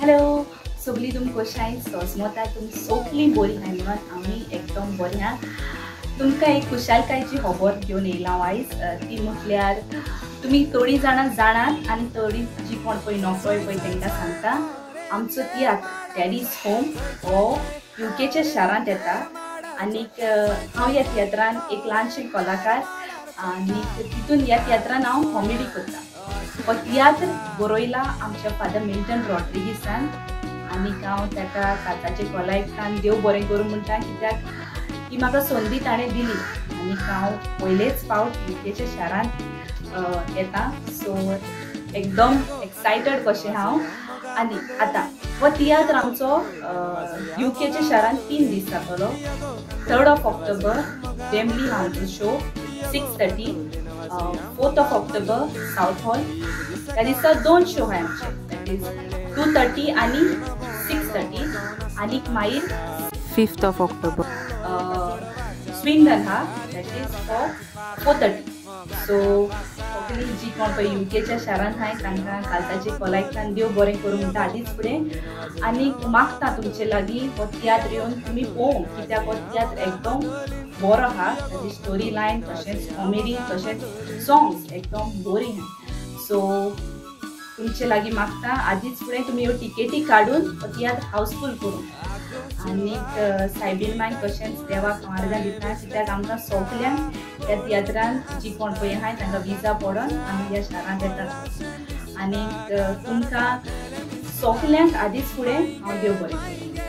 Hello सगळी तुम कशें आहाय सोजमोता तुम सगळी बरी आहाय म्हणून आमी एकदम बरी आहा। तुमकां एक खुशालकायेची खबर घेवन येयला आयज ती म्हटल्यार तुमी थोडी जाणां जाणात आनी थोडी जी कोण पळय नकळय पळय तांकां सांगता आमचो तियात्र डॅडीज होम हो यूकेच्या शारांत येता आनीक हांव ह्या तियात्रान एक ल्हानशें कलाकार आनी तितून ह्या तियात्रान हांव कॉमेडी करता। हो तियात्र बरयला आमच्या फादर मिल्टन रॉड्रिगीसान आनीक हांव ताका काताचे कलायकान देव बरें करूं म्हणटा कित्याक ही म्हाका संदी ताणें दिली आनीक हांव पयलेच फावट यूकेच्या शारांत येता सो एकदम एक्सायटेड कशें हांव। आनी आतां हो तियात्र आमचो यूकेच्या शारांत 3 दीस जातलो। 3rd of October वेम्बली आमचो show 6:30, 4th of October south hall त्या दिसा 2 शो आहाय आमचे दॅट इज 2:30 आनी 6:30 आनीक मागीर 5th of October स्विंडन हा दॅट इज फॉर 4:30 सो जी कोण पळय यूकेच्या शारांत आहाय तांकां कालताचे कलायकान देव बरें करूं म्हणटा आदींच फुडें आनीक मागता तुमचे लागीं हो तियात्र येवन तुमी पळोवंक कित्याक हो तियात्र एकदम बरो आहा ताची स्टोरी लायन तशेंच कॉमेडी तशेंच सॉंग्स एकदम बरी आहा सो तुमचे लागीं मागता आदींच फुडें तुमी ह्यो टिकेटी काडून हो तियात्र हावसफूल करूं आनीक सायबीण माय तशेंच देवाक मार्गां दिता कित्याक आमकां सगल्यांक ह्या तियात्रान जी कोण पळय आहाय तांकां विजा पडोन आमी ह्या शारांत येतात आनीक तुमकां सगल्यांक आदींच फुडें हांव देव बरें करूं।